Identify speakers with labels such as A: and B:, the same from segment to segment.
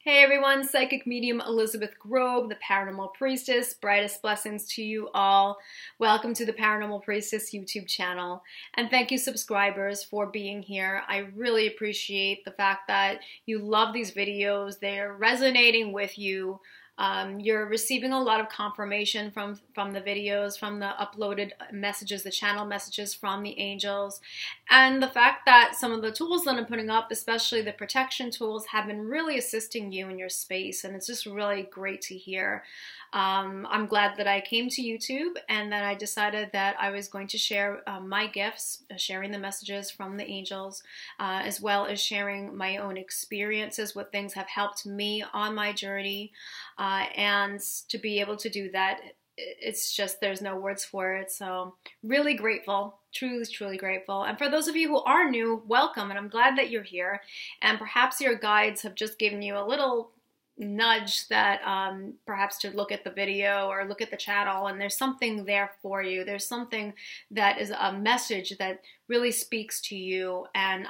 A: Hey everyone, Psychic Medium Elizabeth Grove, the Paranormal Priestess. Brightest blessings to you all. Welcome to the Paranormal Priestess YouTube channel. And thank you subscribers for being here. I really appreciate the fact that you love these videos. They're resonating with you. You're receiving a lot of confirmation from the videos, from the uploaded messages, the channel messages from the angels, and the fact that some of the tools that I'm putting up, especially the protection tools, have been really assisting you in your space, and it's just really great to hear. I'm glad that I came to YouTube and that I decided that I was going to share my gifts, sharing the messages from the angels, as well as sharing my own experiences, what things have helped me on my journey. And to be able to do that, it's just, there's no words for it. So really grateful, truly grateful. And for those of you who are new, welcome, and I'm glad that you're here. And perhaps your guides have just given you a little nudge that perhaps to look at the video or look at the channel, and there's something there for you. There's something that is a message that really speaks to you, and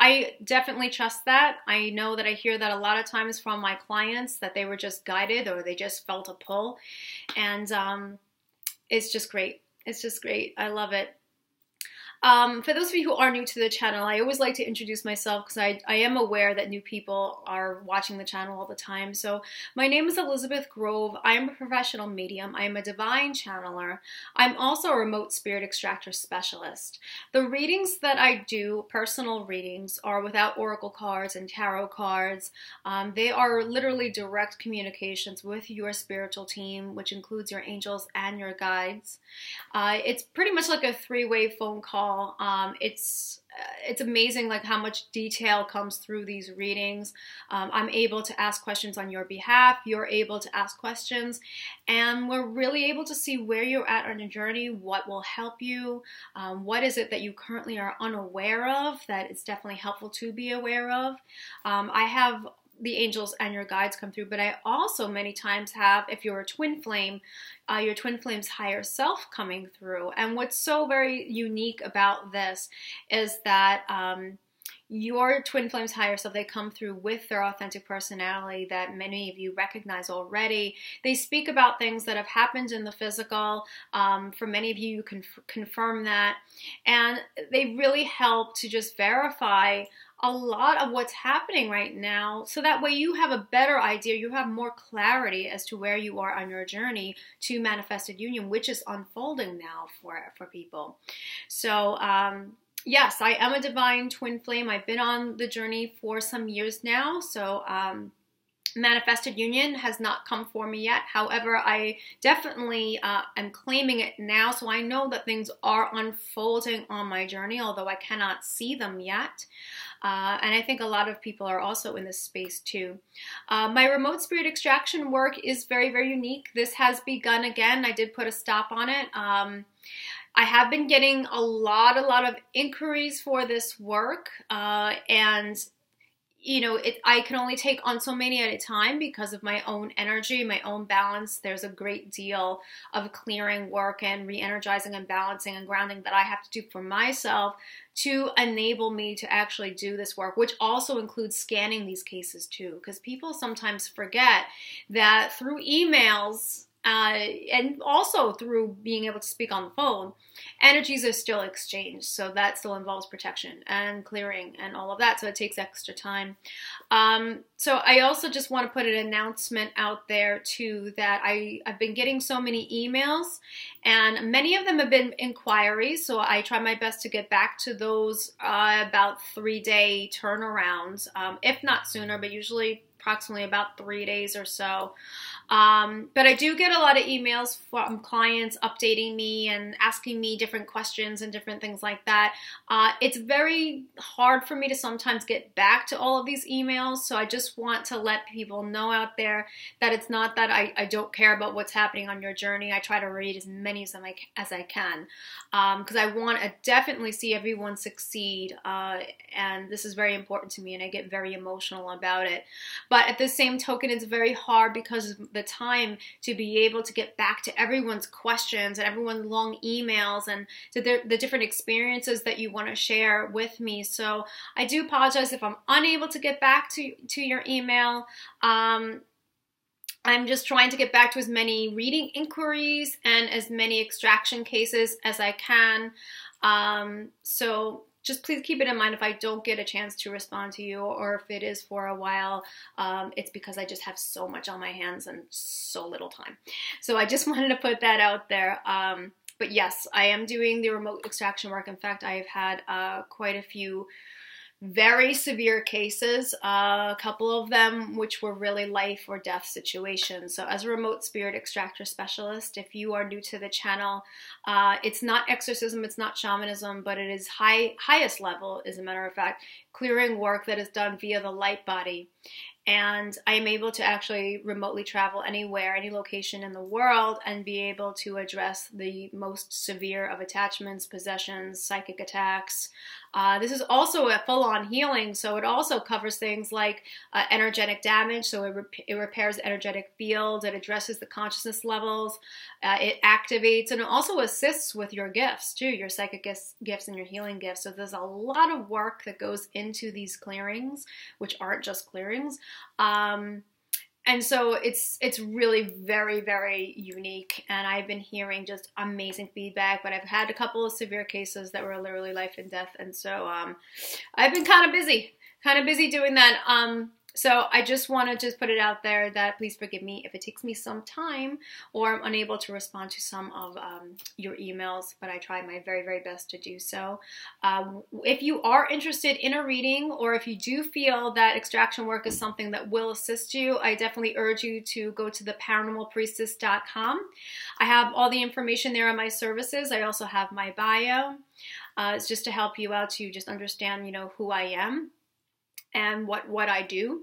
A: I definitely trust that. I know that I hear that a lot of times from my clients, that they were just guided or they just felt a pull, and it's just great. It's just great. I love it. For those of you who are new to the channel, I always like to introduce myself because I am aware that new people are watching the channel all the time. So my name is Elizabeth Grove. I am a professional medium. I am a divine channeler. I'm also a remote spirit extractor specialist. The readings that I do, personal readings, are without oracle cards and tarot cards. They are literally direct communications with your spiritual team, which includes your angels and your guides. It's pretty much like a three-way phone call. It's amazing like how much detail comes through these readings. I'm able to ask questions on your behalf. You're able to ask questions, and we're really able to see where you're at on your journey, what will help you, what is it that you currently are unaware of that it's definitely helpful to be aware of. I have the angels and your guides come through, but I also many times have, if you're a twin flame, your twin flame's higher self coming through. And what's so very unique about this is that your twin flame's higher self, they come through with their authentic personality that many of you recognize already. They speak about things that have happened in the physical. For many of you, you can confirm that. And they really help to just verify a lot of what's happening right now, so that way you have a better idea, you have more clarity as to where you are on your journey to manifested union, which is unfolding now for people. So yes, I am a divine twin flame. I've been on the journey for some years now, so manifested union has not come for me yet. However, I definitely am claiming it now, so I know that things are unfolding on my journey, although I cannot see them yet. And I think a lot of people are also in this space too. My remote spirit extraction work is very unique. This has begun again. I did put a stop on it. I have been getting a lot of inquiries for this work, and you know, I can only take on so many at a time because of my own energy, my own balance. There's a great deal of clearing work and re-energizing and balancing and grounding that I have to do for myself to enable me to actually do this work, which also includes scanning these cases too, because people sometimes forget that through emails, and also through being able to speak on the phone, energies are still exchanged. So that still involves protection and clearing and all of that. So it takes extra time. So I also just want to put an announcement out there too, that I've been getting so many emails, and many of them have been inquiries. So I try my best to get back to those about 3-day turnarounds, if not sooner, but usually approximately about 3 days or so. But I do get a lot of emails from clients updating me and asking me different questions and different things like that. It's very hard for me to sometimes get back to all of these emails, so I just want to let people know out there that it's not that I don't care about what's happening on your journey. I try to read as many as I can, because I want to definitely see everyone succeed, and this is very important to me, and I get very emotional about it. But at the same token, it's very hard because of the time to be able to get back to everyone's questions and everyone's long emails and to the different experiences that you want to share with me. So I do apologize if I'm unable to get back to your email. I'm just trying to get back to as many reading inquiries and as many extraction cases as I can. So just please keep it in mind if I don't get a chance to respond to you, or if it is for a while, it's because I just have so much on my hands and so little time. So I just wanted to put that out there. But yes, I am doing the remote extraction work. In fact, I have had quite a few very severe cases, a couple of them which were really life or death situations. So as a remote spirit extractor specialist, if you are new to the channel, it's not exorcism, it's not shamanism, but it is highest level, as a matter of fact, clearing work that is done via the light body. And I am able to actually remotely travel anywhere, any location in the world, and be able to address the most severe of attachments, possessions, psychic attacks. This is also a full-on healing, so it also covers things like energetic damage, so it repairs the energetic field, it addresses the consciousness levels, it activates, and it also assists with your gifts too, your psychic gifts and your healing gifts. So there's a lot of work that goes into these clearings, which aren't just clearings. And so it's really very, very unique, and I've been hearing just amazing feedback, but I've had a couple of severe cases that were literally life and death, and so I've been kind of busy doing that. So I just want to just put it out there that please forgive me if it takes me some time or I'm unable to respond to some of your emails, but I try my very, very best to do so. If you are interested in a reading, or if you do feel that extraction work is something that will assist you, I definitely urge you to go to the paranormalpriestess.com. I have all the information there on my services. I also have my bio. It's just to help you out to just understand, you know, who I am and what I do.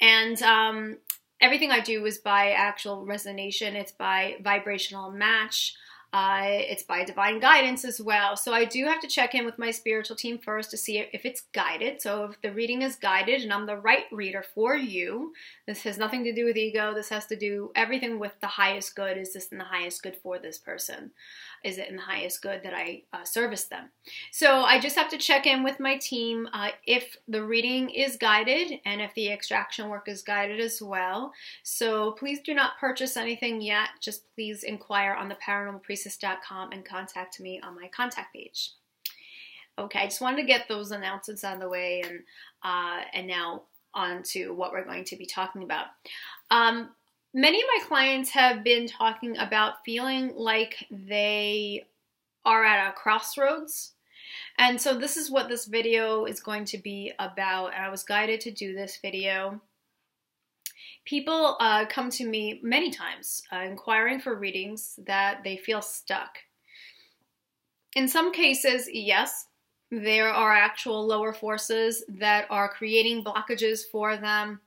A: And everything I do is by actual resonation. It's by vibrational match. It's by divine guidance as well. So I do have to check in with my spiritual team first to see if it's guided. So if the reading is guided and I'm the right reader for you, this has nothing to do with ego. This has to do everything with the highest good. Is this in the highest good for this person? Is it in the highest good that I service them? So I just have to check in with my team if the reading is guided and if the extraction work is guided as well. So please do not purchase anything yet. Just please inquire on the paranormalpriestess.com and contact me on my contact page. Okay, I just wanted to get those announcements out of the way, and now on to what we're going to be talking about. Many of my clients have been talking about feeling like they are at a crossroads. And so this is what this video is going to be about. And I was guided to do this video. People come to me many times inquiring for readings that they feel stuck. In some cases, yes, there are actual lower forces that are creating blockages for them.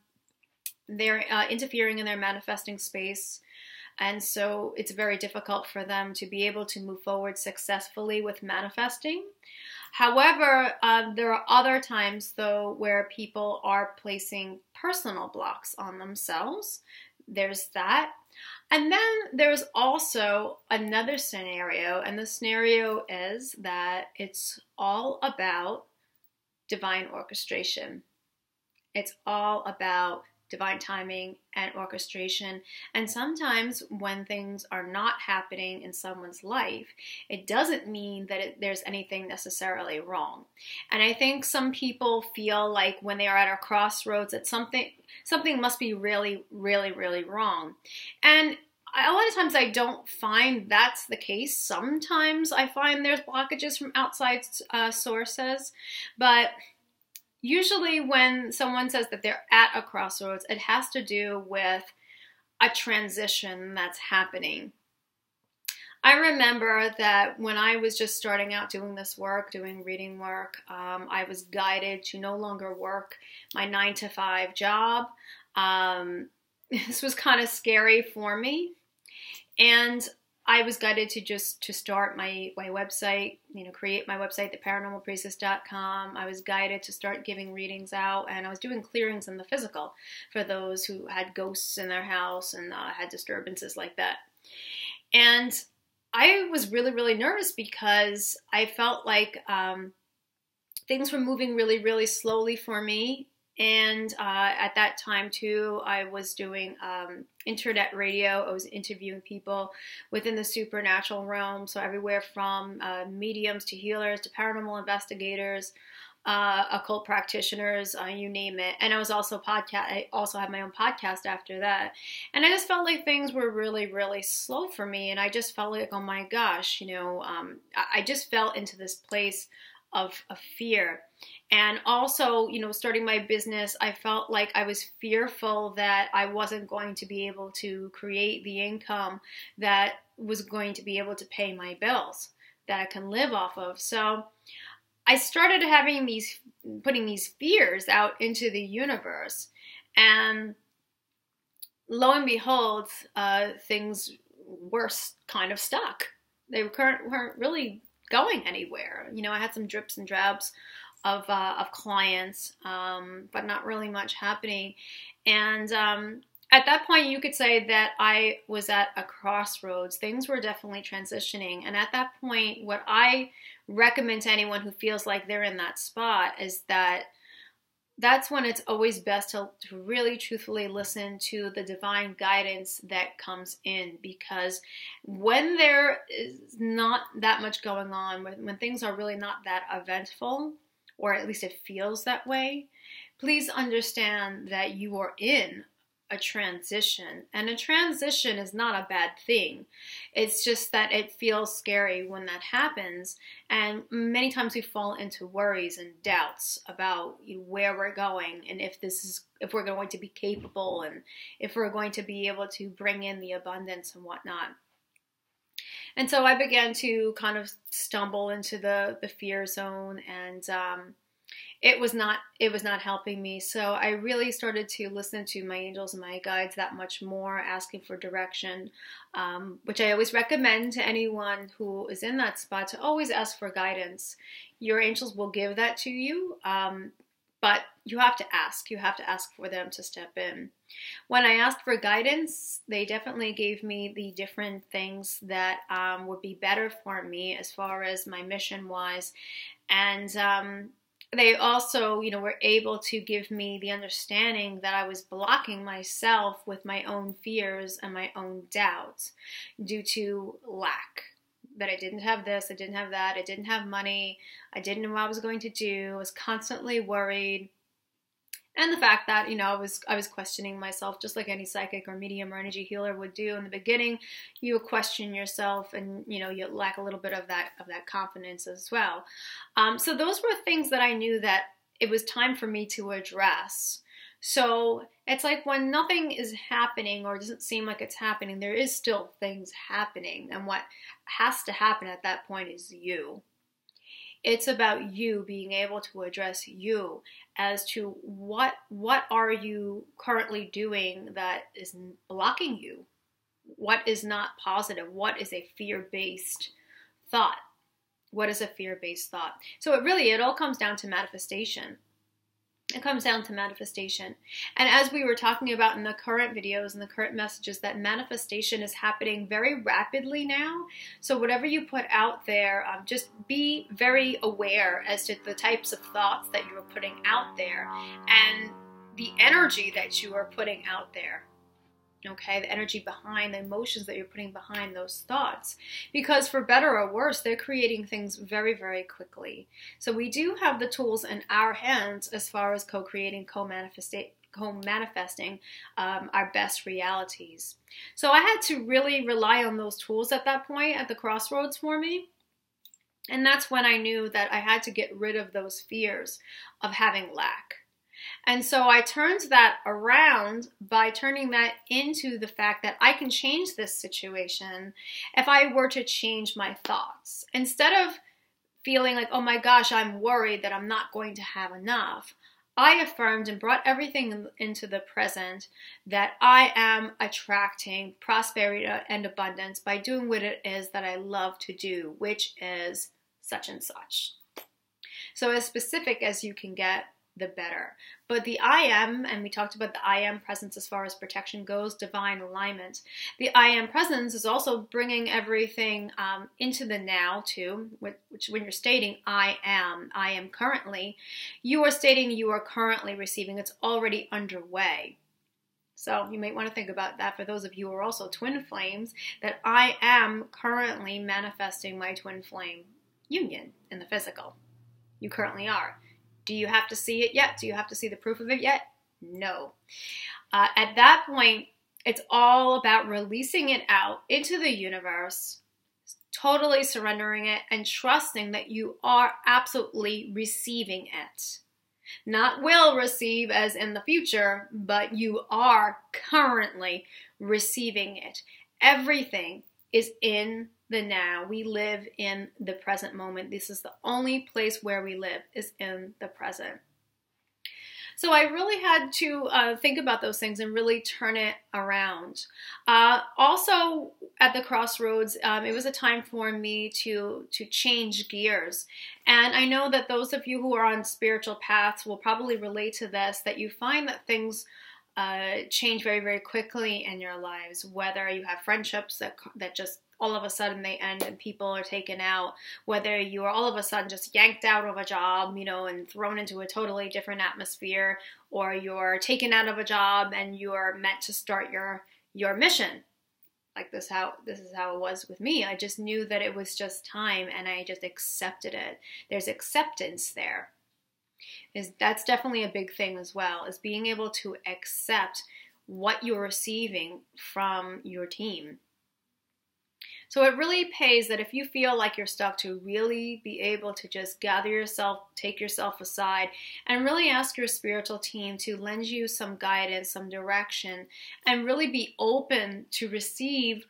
A: They're interfering in their manifesting space, and so it's very difficult for them to be able to move forward successfully with manifesting. However, there are other times, though, where people are placing personal blocks on themselves. There's that. And then there's also another scenario, and the scenario is that it's all about divine orchestration. It's all about divine timing and orchestration. And sometimes when things are not happening in someone's life, it doesn't mean that there's anything necessarily wrong. And I think some people feel like when they are at a crossroads that something must be really, really, really wrong. And a lot of times I don't find that's the case. Sometimes I find there's blockages from outside sources, but usually when someone says that they're at a crossroads, it has to do with a transition that's happening. I remember that when I was just starting out doing this work, doing reading work, I was guided to no longer work my 9-to-5 job. This was kind of scary for me. And I was guided to start my website, create my website, theparanormalpriestess.com. I was guided to start giving readings out, and I was doing clearings in the physical for those who had ghosts in their house and had disturbances like that. And I was really, really nervous because I felt like things were moving really, really slowly for me. And at that time, too, I was doing internet radio. I was interviewing people within the supernatural realm. So everywhere from mediums to healers to paranormal investigators, occult practitioners, you name it. And I was also I also had my own podcast after that. And I just felt like things were really, really slow for me. And I just felt like, oh my gosh, I just fell into this place of fear. And also, starting my business, I felt like I was fearful that I wasn't going to be able to create the income that was going to be able to pay my bills that I can live off of. So I started putting these fears out into the universe, and lo and behold, things were kind of stuck. They weren't really going anywhere. I had some drips and drabs of clients, but not really much happening. And at that point, you could say that I was at a crossroads. Things were definitely transitioning. And at that point, what I recommend to anyone who feels like they're in that spot is that's when it's always best to really truthfully listen to the divine guidance that comes in. Because when there is not that much going on, when things are really not that eventful, or at least it feels that way, please understand that you are in a transition. And a transition is not a bad thing. It's just that it feels scary when that happens. And many times we fall into worries and doubts about where we're going, and if we're going to be capable, and if we're going to be able to bring in the abundance and whatnot. And so I began to kind of stumble into the fear zone, and it was not helping me. So I really started to listen to my angels and my guides that much more, asking for direction, which I always recommend to anyone who is in that spot, to always ask for guidance. Your angels will give that to you, but you have to ask. You have to ask for them to step in. When I asked for guidance, they definitely gave me the different things that would be better for me as far as my mission was. And they also, were able to give me the understanding that I was blocking myself with my own fears and my own doubts due to lack. That I didn't have this, I didn't have that, I didn't have money, I didn't know what I was going to do, I was constantly worried. And the fact that, I was questioning myself, just like any psychic or medium or energy healer would do in the beginning. You would question yourself, and you lack a little bit of that confidence as well. So those were things that I knew that it was time for me to address. So it's like when nothing is happening or doesn't seem like it's happening, there is still things happening. And what has to happen at that point is you. It's about you being able to address you as to what are you currently doing that is blocking you? What is not positive? What is a fear-based thought? What is a fear-based thought? So it all comes down to manifestation. It comes down to manifestation. And as we were talking about in the current videos and the current messages, that manifestation is happening very rapidly now. So whatever you put out there, just be very aware as to the types of thoughts that you are putting out there and the energy that you are putting out there. Okay, the energy behind, the emotions that you're putting behind those thoughts. Because for better or worse, they're creating things very, very quickly. So we do have the tools in our hands as far as co-creating, co-manifesting our best realities. So I had to really rely on those tools at that point, at the crossroads for me. And that's when I knew that I had to get rid of those fears of having lack. And so I turned that around by turning that into the fact that I can change this situation if I were to change my thoughts. Instead of feeling like, oh my gosh, I'm worried that I'm not going to have enough, I affirmed and brought everything into the present that I am attracting prosperity and abundance by doing what it is that I love to do, which is such and such. So as specific as you can get, the better. But the I am, and we talked about the I am presence as far as protection goes, divine alignment. The I am presence is also bringing everything into the now too, which when you're stating I am currently, you are stating you are currently receiving. It's already underway. So you might want to think about that for those of you who are also twin flames, that I am currently manifesting my twin flame union in the physical. You currently are. Do you have to see it yet? Do you have to see the proof of it yet? No. At that point, it's all about releasing it out into the universe, totally surrendering it, and trusting that you are absolutely receiving it. Not will receive as in the future, but you are currently receiving it. Everything is in the now. We live in the present moment. This is the only place where we live, is in the present. So I really had to think about those things and really turn it around. Also at the Crossroads, it was a time for me to change gears. And I know that those of you who are on spiritual paths will probably relate to this, that you find that things change very, very quickly in your lives, whether you have friendships that just all of a sudden they end and people are taken out, whether you are all of a sudden just yanked out of a job, and thrown into a totally different atmosphere, or you're taken out of a job and you're meant to start your mission. Like this is how it was with me. I just knew that it was just time and I just accepted it. There's acceptance there. That's definitely a big thing as well, is being able to accept what you're receiving from your team. So it really pays that if you feel like you're stuck, to really be able to just gather yourself, take yourself aside, and really ask your spiritual team to lend you some guidance, some direction, and really be open to receive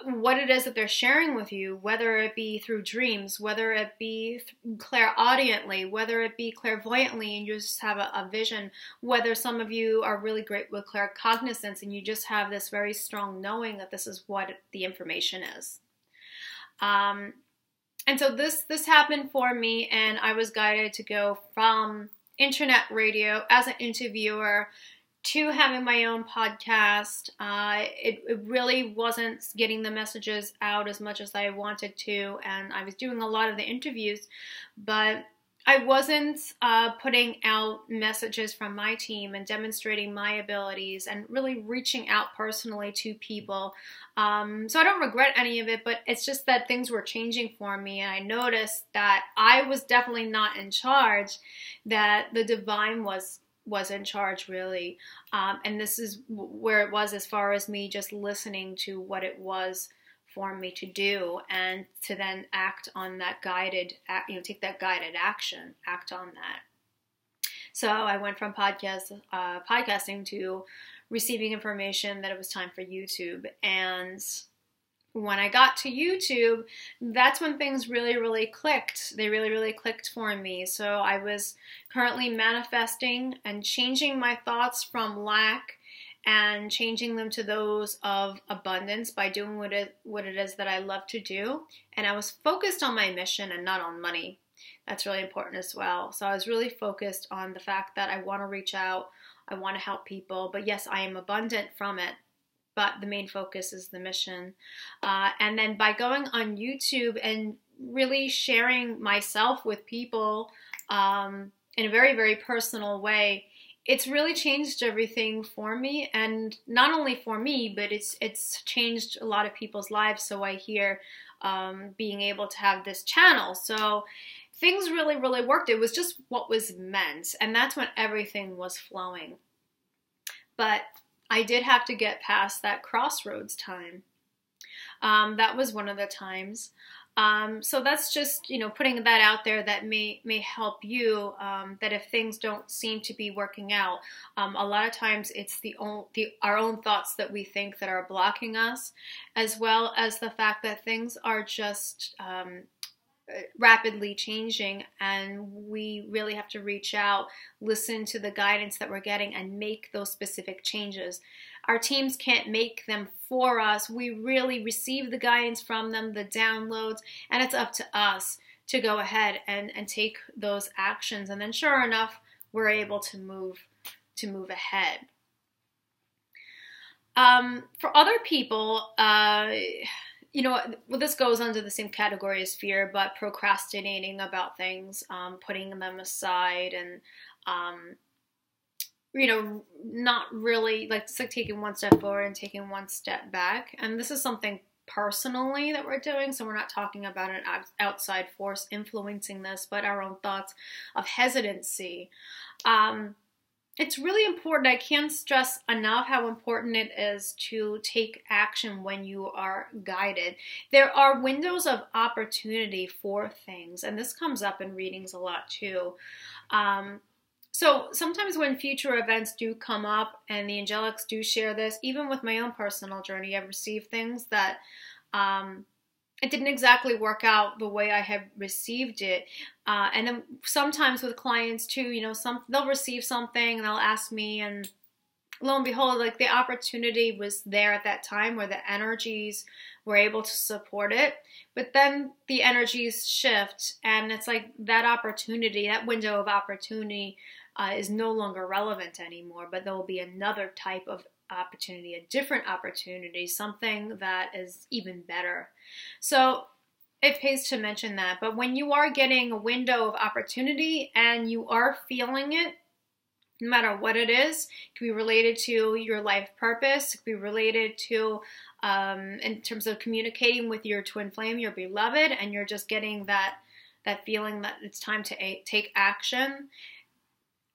A: what it is that they're sharing with you, whether it be through dreams, whether it be clairaudiently, whether it be clairvoyantly and you just have a vision, whether some of you are really great with claircognizance and you just have this very strong knowing that this is what the information is. And so this happened for me, and I was guided to go from internet radio as an interviewer to having my own podcast. It really wasn't getting the messages out as much as I wanted to, and I was doing a lot of the interviews, but I wasn't putting out messages from my team and demonstrating my abilities and really reaching out personally to people. So I don't regret any of it, but it's just that things were changing for me, and I noticed that I was definitely not in charge, that the divine was in charge, really. And this is where it was as far as me just listening to what it was for me to do, and to then act on that guided, take that guided action, act on that. So I went from podcasting to receiving information that it was time for YouTube. And when I got to YouTube, that's when things really, really clicked. They really, really clicked for me. So I was currently manifesting and changing my thoughts from lack and changing them to those of abundance by doing what it is that I love to do. And I was focused on my mission and not on money. That's really important as well. So I was really focused on the fact that I want to reach out, I want to help people, but yes, I am abundant from it. But the main focus is the mission. And then by going on YouTube and really sharing myself with people in a very, very personal way, it's really changed everything for me. And not only for me, but it's changed a lot of people's lives. So I hear being able to have this channel. So things really, really worked. It was just what was meant. And that's when everything was flowing. But I did have to get past that Crossroads time. That was one of the times. So that's just, putting that out there that may help you, that if things don't seem to be working out, a lot of times it's our own thoughts that we think that are blocking us, as well as the fact that things are just rapidly changing, and we really have to reach out, listen to the guidance that we're getting, and make those specific changes. Our teams can't make them for us. We really receive the guidance from them, the downloads, and it's up to us to go ahead and take those actions. And then sure enough, we're able to move ahead. For other people, well, this goes under the same category as fear, but procrastinating about things, putting them aside, and, not really, like, it's like taking one step forward and taking one step back. And this is something personally that we're doing, so we're not talking about an outside force influencing this, but our own thoughts of hesitancy. It's really important. I can't stress enough how important it is to take action when you are guided. There are windows of opportunity for things, and this comes up in readings a lot too. So sometimes when future events do come up, and the angelics do share this, even with my own personal journey, I've received things that it didn't exactly work out the way I had received it. And then sometimes with clients too, they'll receive something and they'll ask me, and lo and behold, like, the opportunity was there at that time where the energies were able to support it. But then the energies shift, and it's like that opportunity, that window of opportunity is no longer relevant anymore, but there will be another type of opportunity, a different opportunity, something that is even better. So it pays to mention that. But when you are getting a window of opportunity and you are feeling it, no matter what it is, it can be related to your life purpose, it can be related to, in terms of communicating with your twin flame, your beloved, and you're just getting that feeling that it's time to take action.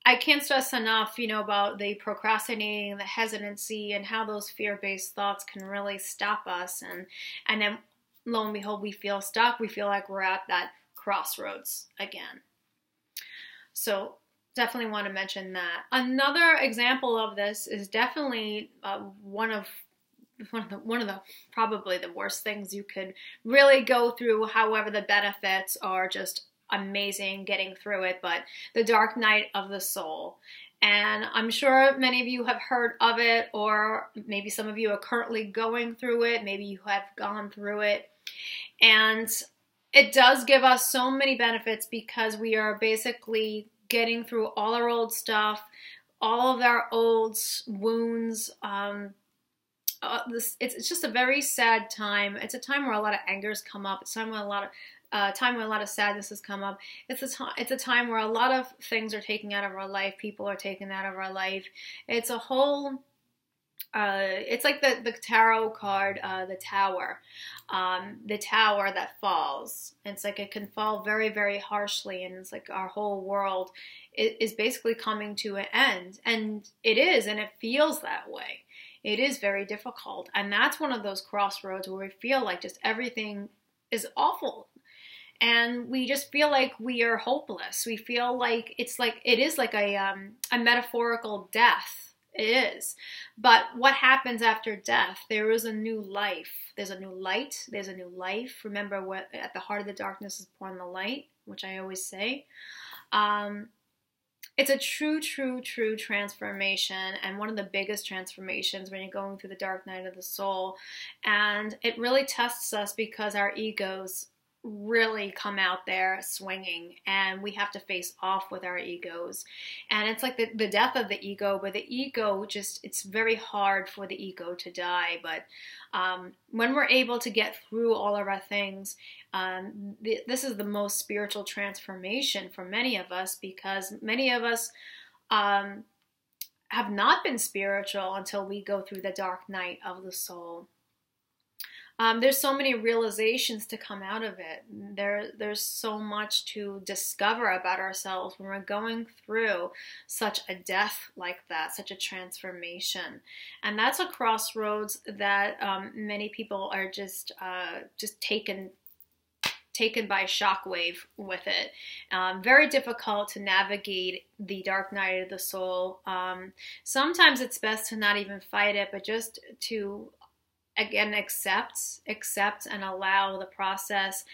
A: I can't stress enough, about the procrastinating, the hesitancy, and how those fear-based thoughts can really stop us. And then, lo and behold, we feel stuck. We feel like we're at that crossroads again. So definitely want to mention that. Another example of this is definitely one of the probably the worst things you could really go through. However, the benefits are just amazing getting through it, but the dark night of the soul. And I'm sure many of you have heard of it, or maybe some of you are currently going through it. Maybe you have gone through it. And it does give us so many benefits, because we are basically getting through all our old stuff, all of our old wounds. It's just a very sad time. It's a time where a lot of angers come up. It's a time when a lot of sadness has come up. It's a time where a lot of things are taken out of our life. People are taken out of our life. It's a whole. It's like the tarot card, the tower that falls. It's like it can fall very, very harshly, and it's like our whole world is basically coming to an end, and it is, and it feels that way. It is very difficult, and that's one of those crossroads where we feel like just everything is awful. And we just feel like we are hopeless. We feel like it is like a metaphorical death. It is. But what happens after death? There is a new life. There's a new light. There's a new life. Remember, what at the heart of the darkness is born the light, which I always say. It's a true transformation, and one of the biggest transformations when you're going through the dark night of the soul. And it really tests us, because our egos really come out there swinging, and we have to face off with our egos. And it's like the death of the ego, but the ego it's very hard for the ego to die. But when we're able to get through all of our things, this is the most spiritual transformation for many of us, because many of us have not been spiritual until we go through the dark night of the soul. There's so many realizations to come out of it. There's so much to discover about ourselves when we're going through such a death like that, such a transformation. And that's a crossroads that many people are just taken by shockwave with it. Very difficult to navigate the dark night of the soul. Sometimes it's best to not even fight it, but just to again, accept and allow the process,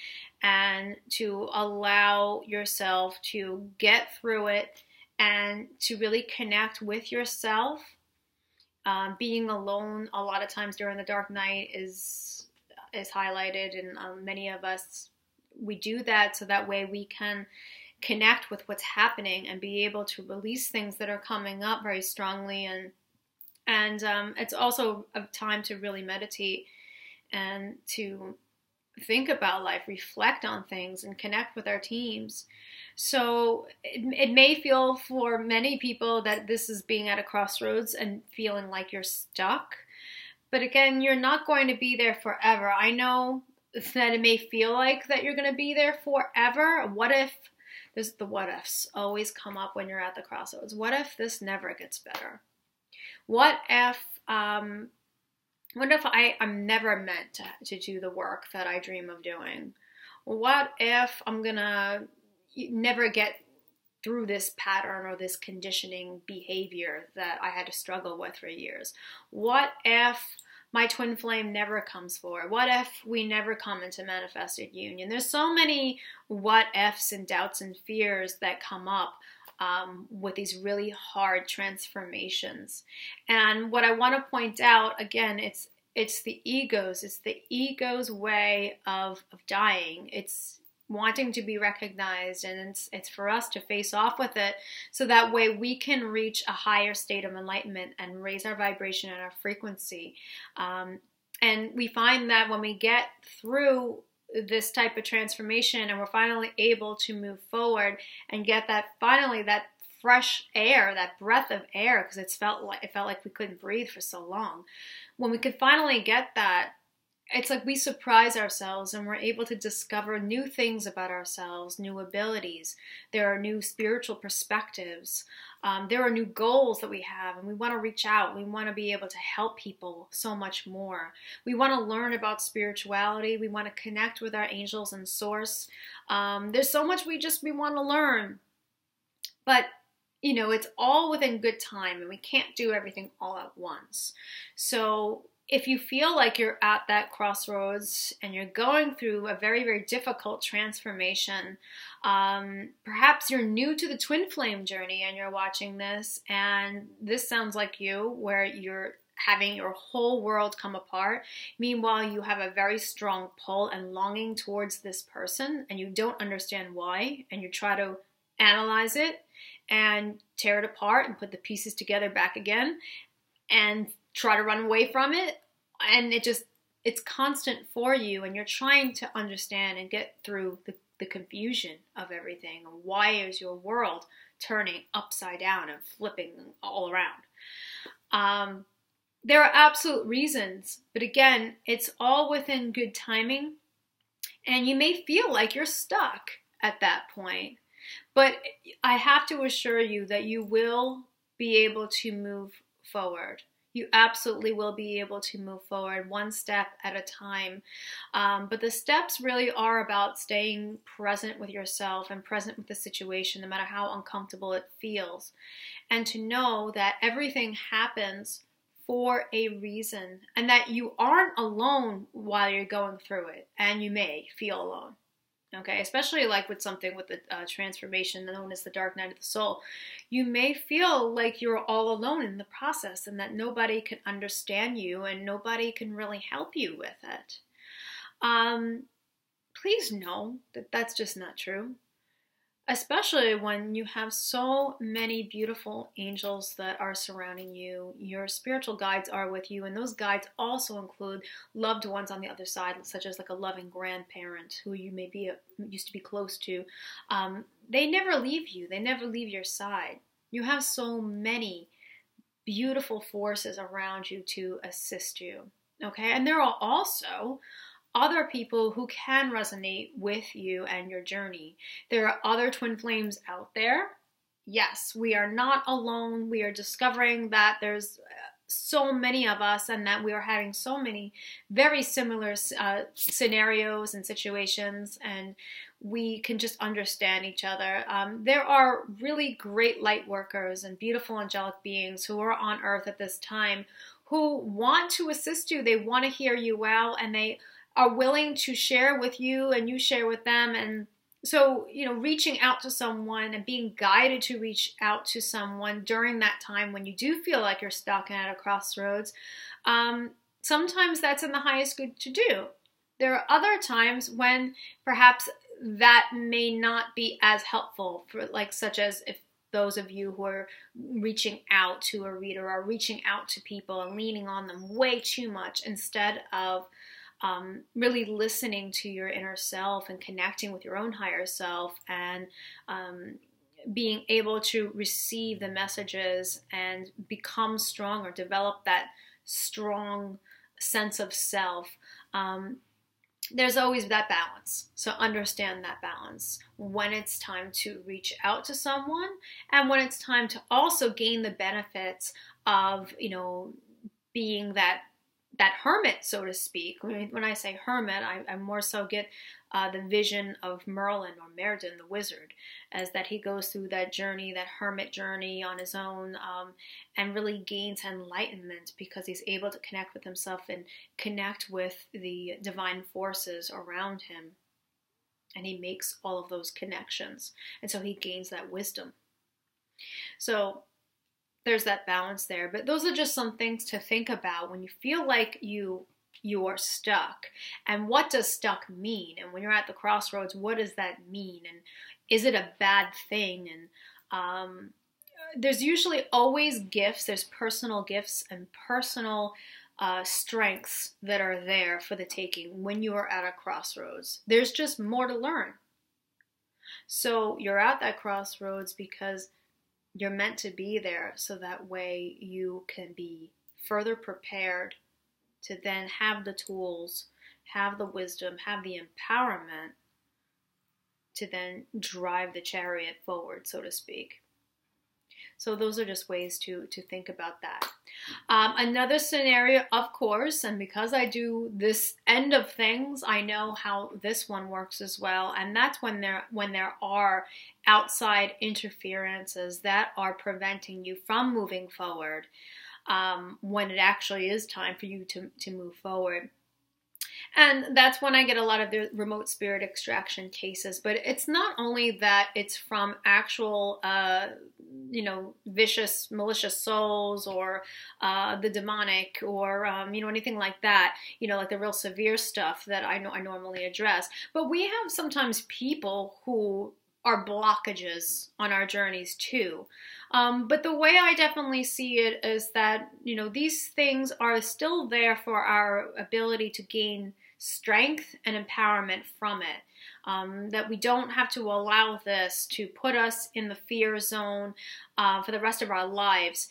A: and to allow yourself to get through it and to really connect with yourself. Being alone a lot of times during the dark night is highlighted, and many of us, we do that so that way we can connect with what's happening and be able to release things that are coming up very strongly. And it's also a time to really meditate and to think about life, reflect on things, and connect with our teams. So it may feel for many people that this is being at a crossroads and feeling like you're stuck. But again, you're not going to be there forever. I know that it may feel like that you're going to be there forever. What if, the what ifs always come up when you're at the crossroads. What if this never gets better? What if I'm never meant to do the work that I dream of doing? What if I'm gonna never get through this pattern or this conditioning behavior that I had to struggle with for years? What if my twin flame never comes forward? What if we never come into manifested union? There's so many what ifs and doubts and fears that come up with these really hard transformations. And what I want to point out, again, it's the ego's. It's the ego's way of dying. It's wanting to be recognized, and it's for us to face off with it so that way we can reach a higher state of enlightenment and raise our vibration and our frequency. And we find that when we get through this type of transformation and we're finally able to move forward and get that fresh air, that breath of air, because it felt like we couldn't breathe for so long. When we could finally get that, it's like we surprise ourselves and we're able to discover new things about ourselves, new abilities. There are new spiritual perspectives. There are new goals that we have, and we want to reach out. We want to be able to help people so much more. We want to learn about spirituality. We want to connect with our angels and source. There's so much we want to learn. But it's all within good time, and we can't do everything all at once. So if you feel like you're at that crossroads and you're going through a very, very difficult transformation, perhaps you're new to the twin flame journey and you're watching this, and this sounds like you, where you're having your whole world come apart. Meanwhile, you have a very strong pull and longing towards this person, and you don't understand why, and you try to analyze it and tear it apart and put the pieces together back again and try to run away from it. And it's constant for you, and you're trying to understand and get through the confusion of everything. Why is your world turning upside down and flipping all around? There are absolute reasons, but again, it's all within good timing, and you may feel like you're stuck at that point. But I have to assure you that you will be able to move forward. You absolutely will be able to move forward one step at a time. But the steps really are about staying present with yourself and present with the situation, no matter how uncomfortable it feels. And to know that everything happens for a reason, and that you aren't alone while you're going through it, and you may feel alone. Okay, especially like with something with the transformation known as the dark night of the soul. You may feel like you're all alone in the process and that nobody can understand you and nobody can really help you with it. Please know that that's just not true. Especially when you have so many beautiful angels that are surrounding you. Your spiritual guides are with you, and those guides also include loved ones on the other side, such as like a loving grandparent who you may be used to be close to. They never leave you. They never leave your side. You have so many beautiful forces around you to assist you. Okay, and there are also other people who can resonate with you and your journey. There are other twin flames out there. Yes, we are not alone. We are discovering that there's so many of us, and that we are having so many very similar scenarios and situations, and we can just understand each other. There are really great light workers and beautiful angelic beings who are on earth at this time who want to assist you. They want to hear you out, and they are willing to share with you, and you share with them. And so, reaching out to someone and being guided to reach out to someone during that time when you do feel like you're stuck and at a crossroads, sometimes that's in the highest good to do. There are other times when perhaps that may not be as helpful, such as if those of you who are reaching out to a reader are reaching out to people and leaning on them way too much instead of really listening to your inner self and connecting with your own higher self, and being able to receive the messages and become stronger, develop that strong sense of self. There's always that balance. So understand that balance when it's time to reach out to someone, and when it's time to also gain the benefits of, being that hermit, so to speak. When I say hermit, I more so get the vision of Merlin, or Merlin the wizard, as that he goes through that journey, that hermit journey on his own, and really gains enlightenment because he's able to connect with himself and connect with the divine forces around him. And he makes all of those connections. And so he gains that wisdom. So there's that balance there. But those are just some things to think about when you feel like you are stuck. And what does stuck mean? And when you're at the crossroads, what does that mean? And is it a bad thing? And there's usually always gifts. There's personal gifts and personal strengths that are there for the taking when you are at a crossroads. There's just more to learn. So you're at that crossroads because you're meant to be there, so that way you can be further prepared to then have the tools, have the wisdom, have the empowerment to then drive the chariot forward, so to speak. So those are just ways to think about that. Another scenario, of course, and because I do this end of things, I know how this one works as well. And that's when there are outside interferences that are preventing you from moving forward, when it actually is time for you to move forward. And that's when I get a lot of the remote spirit extraction cases. But it's not only that it's from actual, vicious, malicious souls, or the demonic, or, anything like that, like the real severe stuff that I normally address. But we have sometimes people who are blockages on our journeys too. But the way I definitely see it is that, these things are still there for our ability to gain strength and empowerment from it. That we don't have to allow this to put us in the fear zone for the rest of our lives.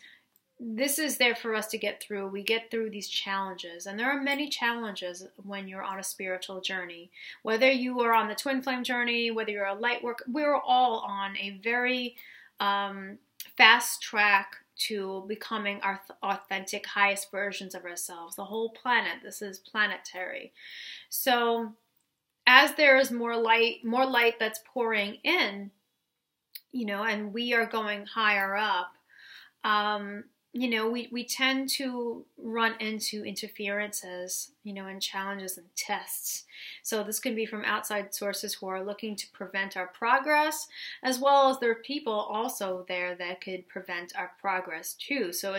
A: This is there for us to get through. We get through these challenges, and there are many challenges when you're on a spiritual journey. Whether you are on the twin flame journey, whether you're a light worker, we're all on a very fast track to becoming our authentic, highest versions of ourselves. The whole planet, this is planetary. So as there is more light that's pouring in, and we are going higher up, we tend to run into interferences, and challenges and tests. So this can be from outside sources who are looking to prevent our progress, as well as there are people also there that could prevent our progress too. So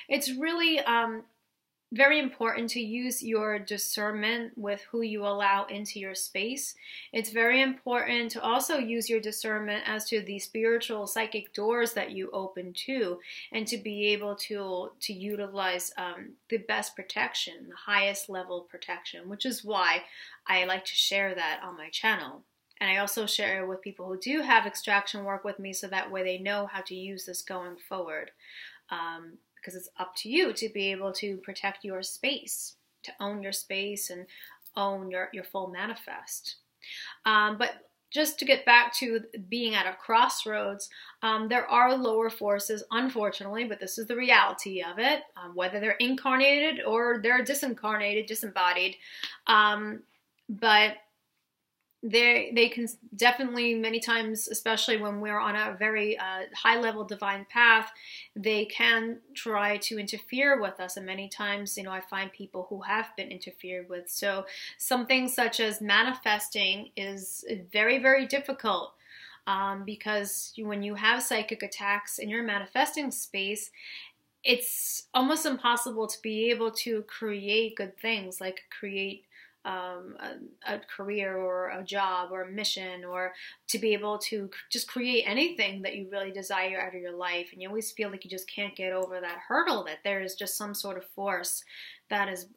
A: it's really very important to use your discernment with who you allow into your space. It's very important to also use your discernment as to the spiritual psychic doors that you open to, and to be able to utilize the best protection, the highest level protection, which is why I like to share that on my channel. And I also share it with people who do have extraction work with me, so that way they know how to use this going forward. Because it's up to you to be able to protect your space, to own your space and own your full manifest. But just to get back to being at a crossroads, there are lower forces, unfortunately, but this is the reality of it, whether they're incarnated or they're disincarnated, disembodied. But they can definitely, many times, especially when we're on a very high level divine path, they can try to interfere with us. And many times, you know, I find people who have been interfered with. So something such as manifesting is very, very difficult, because when you have psychic attacks in your manifesting space, it's almost impossible to be able to create good things, like create a career or a job or a mission, or to be able to just create anything that you really desire out of your life. And you always feel like you just can't get over that hurdle, that there is just some sort of force that is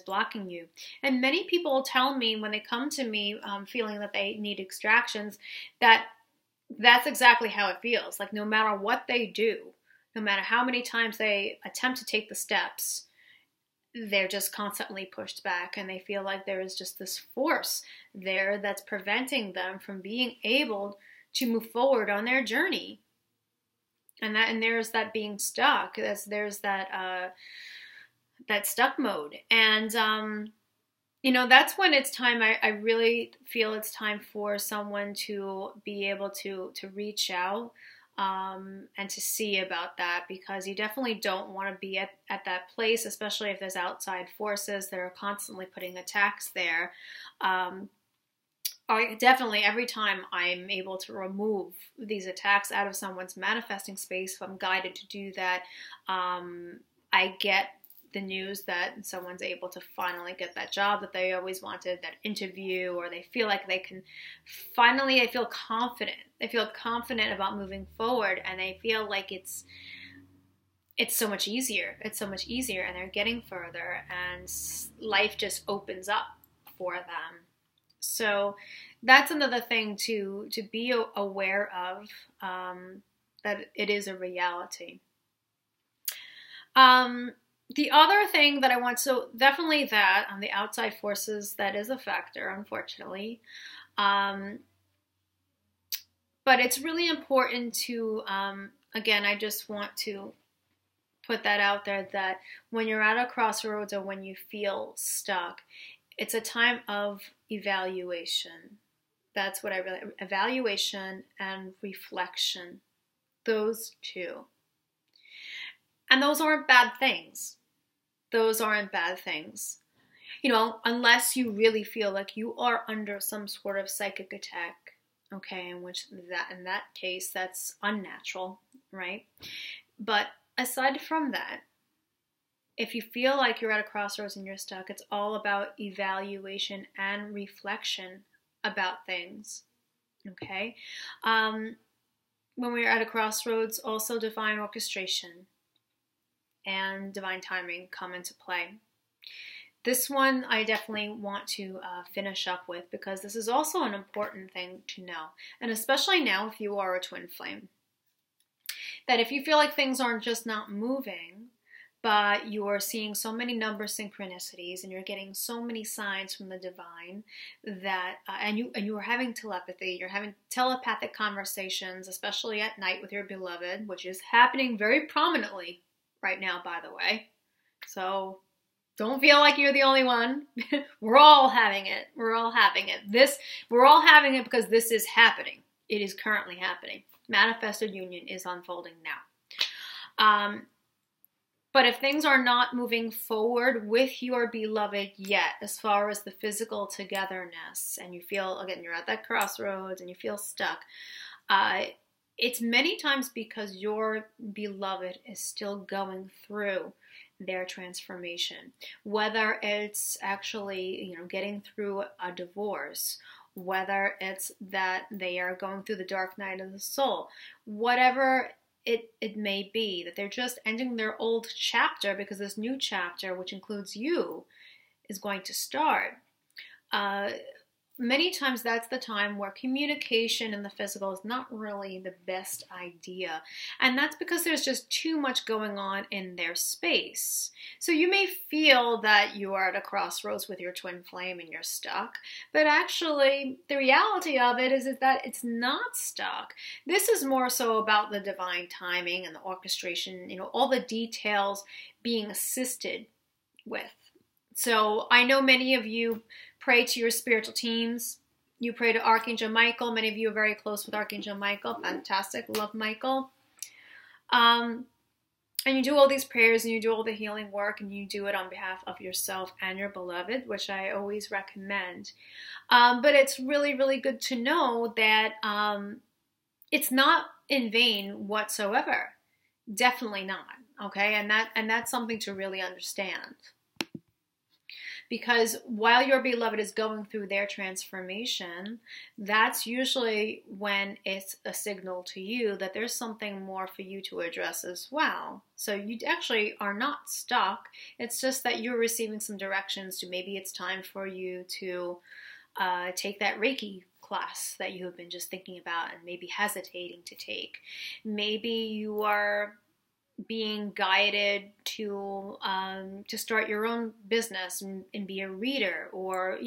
A: blocking you. And many people tell me when they come to me feeling that they need extractions, that that's exactly how it feels. Like no matter what they do, no matter how many times they attempt to take the steps, they're just constantly pushed back, and they feel like there is just this force there that's preventing them from being able to move forward on their journey. And there's that being stuck. There's that stuck mode. And you know, that's when it's time. I really feel it's time for someone to be able to reach out and to see about that, because you definitely don't want to be at that place, especially if there's outside forces that are constantly putting attacks there. Definitely every time I'm able to remove these attacks out of someone's manifesting space, if I'm guided to do that, I get the news that someone's able to finally get that job that they always wanted, that interview, or they feel like they can finally, they feel confident. They feel confident about moving forward, and they feel like it's so much easier. It's so much easier, and they're getting further, and life just opens up for them. So that's another thing to be aware of, that it is a reality. The other thing that I want, so definitely that on the outside forces, that is a factor, unfortunately. But it's really important to, again, I just want to put that out there, that when you're at a crossroads or when you feel stuck, it's a time of evaluation. That's what evaluation and reflection, those two. And those aren't bad things. Those aren't bad things. You know, unless you really feel like you are under some sort of psychic attack, okay, in that case, that's unnatural, right? But aside from that, if you feel like you're at a crossroads and you're stuck, it's all about evaluation and reflection about things, okay? When we're at a crossroads, also divine orchestration and divine timing come into play. This one I definitely want to finish up with, because this is also an important thing to know. And especially now if you are a twin flame. That if you feel like things aren't just not moving, but you're seeing so many number synchronicities and you're getting so many signs from the divine, that and you are having telepathy, you're having telepathic conversations, especially at night with your beloved, which is happening very prominently right now, by the way. So don't feel like you're the only one. We're all having it. We're all having it. We're all having it because this is happening. It is currently happening. Manifested union is unfolding now. But if things are not moving forward with your beloved yet, as far as the physical togetherness, and you feel, again, you're at that crossroads and you feel stuck, it's many times because your beloved is still going through their transformation. Whether it's actually, you know, getting through a divorce, whether it's that they are going through the dark night of the soul, whatever it may be, that they're just ending their old chapter because this new chapter, which includes you, is going to start. many times that's the time where communication in the physical is not really the best idea. And that's because there's just too much going on in their space. So you may feel that you are at a crossroads with your twin flame and you're stuck, but actually the reality of it is that it's not stuck. This is more so about the divine timing and the orchestration, all the details being assisted with. So I know many of you pray to your spiritual teams. You pray to Archangel Michael. Many of you are very close with Archangel Michael. Fantastic. Love Michael. And you do all these prayers and you do all the healing work and you do it on behalf of yourself and your beloved, which I always recommend. But it's really, really good to know that it's not in vain whatsoever. Definitely not. Okay. And that's something to really understand. Because while your beloved is going through their transformation, that's usually when it's a signal to you that there's something more for you to address as well. So you actually are not stuck. It's just that you're receiving some directions to maybe it's time for you to take that Reiki class that you have been just thinking about and maybe hesitating to take. Maybe you are being guided to start your own business and be a reader, or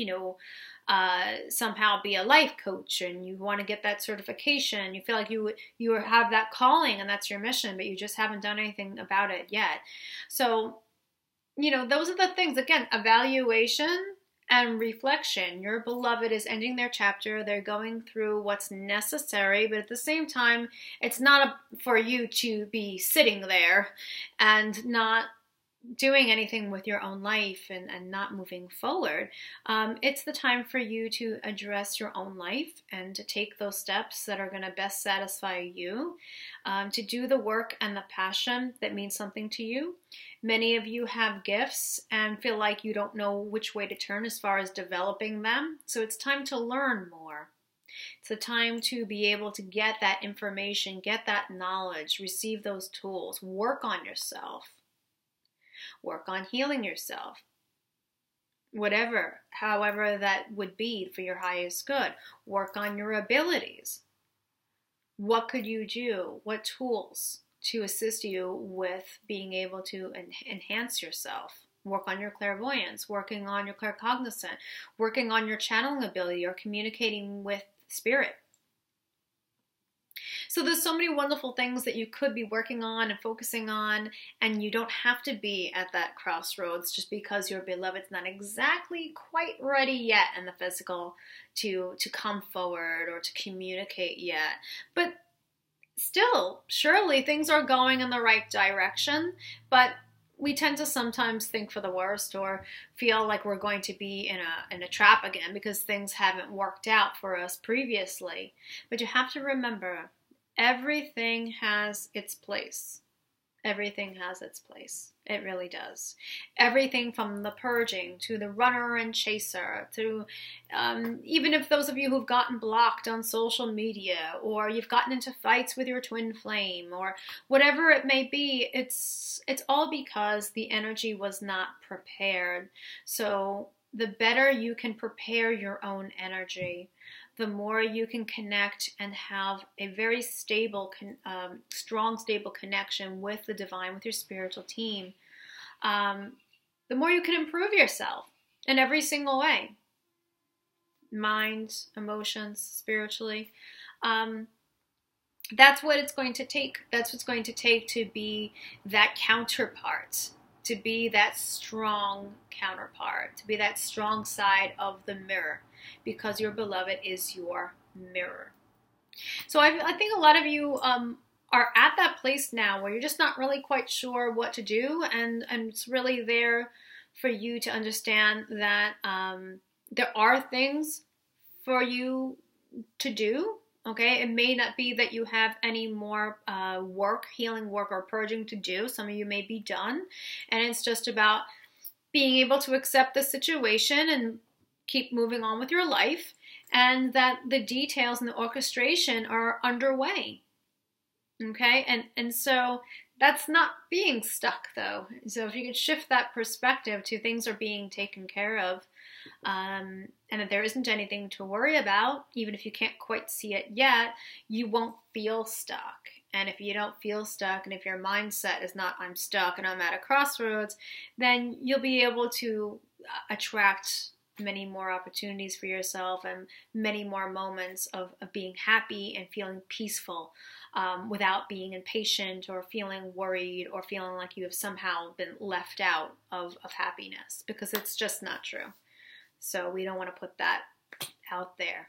A: somehow be a life coach, and you want to get that certification. You feel like you have that calling and that's your mission, but you just haven't done anything about it yet. So those are the things. Again, evaluation and reflection. Your beloved is ending their chapter. They're going through what's necessary, but at the same time, it's not for you to be sitting there and not doing anything with your own life and not moving forward. It's the time for you to address your own life and to take those steps that are going to best satisfy you, to do the work and the passion that means something to you. Many of you have gifts and feel like you don't know which way to turn as far as developing them. So it's time to learn more. It's a time to be able to get that information, get that knowledge, receive those tools, work on yourself. Work on healing yourself, however that would be for your highest good. Work on your abilities. What could you do? What tools to assist you with being able to enhance yourself? Work on your clairvoyance, working on your claircognizant, working on your channeling ability or communicating with spirit. So there's so many wonderful things that you could be working on and focusing on, and you don't have to be at that crossroads just because your beloved's not exactly quite ready yet in the physical to come forward or to communicate yet. But still, surely things are going in the right direction, but we tend to sometimes think for the worst or feel like we're going to be in a trap again because things haven't worked out for us previously. But you have to remember, everything has its place. Everything has its place. It really does. Everything from the purging to the runner and chaser to even if those of you who've gotten blocked on social media or you've gotten into fights with your twin flame or whatever it may be, it's all because the energy was not prepared. So the better you can prepare your own energy, the more you can connect and have a very stable, strong, stable connection with the divine, with your spiritual team, the more you can improve yourself in every single way. Mind, emotions, spiritually. That's what it's going to take. That's what's going to take to be that counterpart, to be that strong counterpart, to be that strong side of the mirror, because your beloved is your mirror. So I think a lot of you are at that place now where you're just not really quite sure what to do, and it's really there for you to understand that there are things for you to do. Okay, it may not be that you have any more healing work or purging to do. Some of you may be done, and it's just about being able to accept the situation and keep moving on with your life, and that the details and the orchestration are underway. Okay, and so That's not being stuck, though. So if you could shift that perspective to things are being taken care of, and that there isn't anything to worry about, even if you can't quite see it yet, you won't feel stuck. And if you don't feel stuck, and if your mindset is not, I'm stuck and I'm at a crossroads, then you'll be able to attract many more opportunities for yourself and many more moments of being happy and feeling peaceful, without being impatient or feeling worried or feeling like you have somehow been left out of happiness, because it's just not true. So we don't want to put that out there.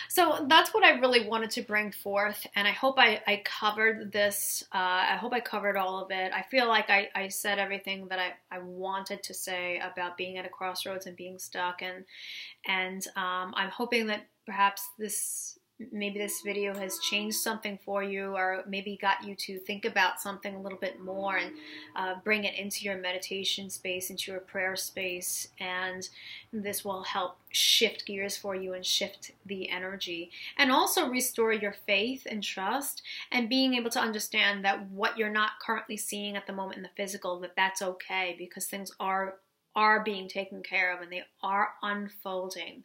A: So that's what I really wanted to bring forth, and I hope I covered this. I hope I covered all of it. I feel like I said everything that I wanted to say about being at a crossroads and being stuck, and I'm hoping that perhaps maybe this video has changed something for you, or maybe got you to think about something a little bit more and bring it into your meditation space, into your prayer space, and this will help shift gears for you and shift the energy, and also restore your faith and trust, and being able to understand that what you're not currently seeing at the moment in the physical, that's okay, because things are being taken care of and they are unfolding.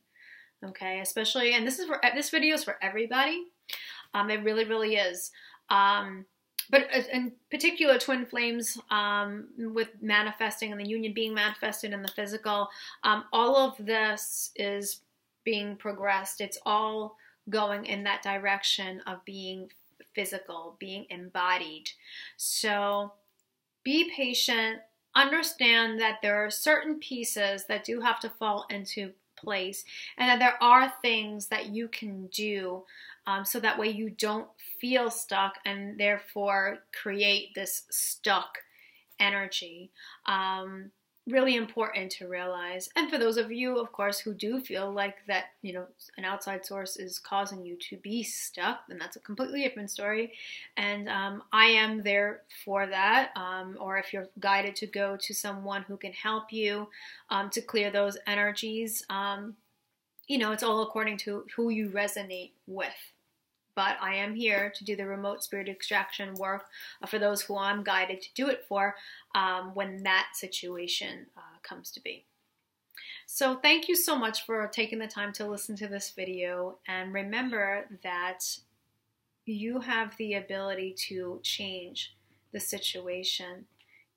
A: Okay, especially, and this video is for everybody. It really, really is. But in particular, twin flames, with manifesting and the union being manifested in the physical, all of this is being progressed. It's all going in that direction of being physical, being embodied. So be patient. Understand that there are certain pieces that do have to fall into place, and that there are things that you can do, so that way you don't feel stuck and therefore create this stuck energy. Really important to realize. And for those of you, of course, who do feel like that, an outside source is causing you to be stuck, then that's a completely different story. And I am there for that. Or if you're guided to go to someone who can help you to clear those energies, it's all according to who you resonate with. But I am here to do the remote spirit extraction work for those who I'm guided to do it for, when that situation comes to be. So thank you so much for taking the time to listen to this video. And remember that you have the ability to change the situation.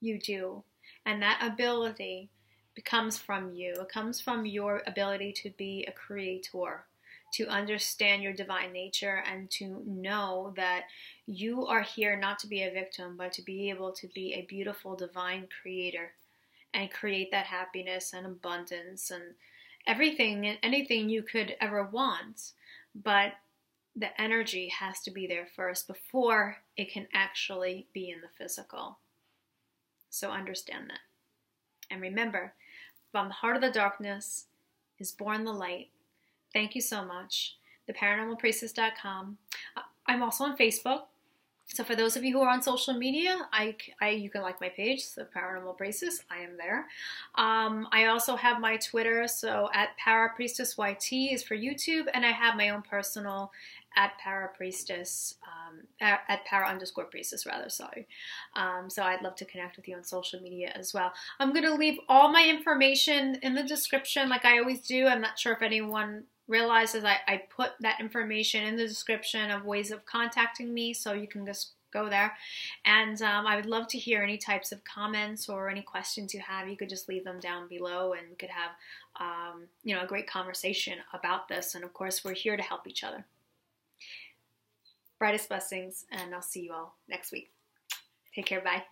A: You do. And that ability comes from you. It comes from your ability to be a creator, to understand your divine nature, and to know that you are here not to be a victim, but to be able to be a beautiful divine creator and create that happiness and abundance and everything and anything you could ever want. But the energy has to be there first before it can actually be in the physical. So understand that. And remember, from the heart of the darkness is born the light. Thank you so much. theparanormalpriestess.com. I'm also on Facebook. So for those of you who are on social media, you can like my page, The Paranormal Priestess. I am there. I also have my Twitter, so at @ParaPriestessYT is for YouTube, and I have my own personal @ParaPriestess, at @Para_Priestess rather, sorry. So I'd love to connect with you on social media as well. I'm going to leave all my information in the description like I always do. I'm not sure if anyone realizes I put that information in the description of ways of contacting me, so you can just go there. And I would love to hear any types of comments or any questions you have. You could just leave them down below, and we could have a great conversation about this. And of course, we're here to help each other. Brightest blessings, and I'll see you all next week. Take care. Bye.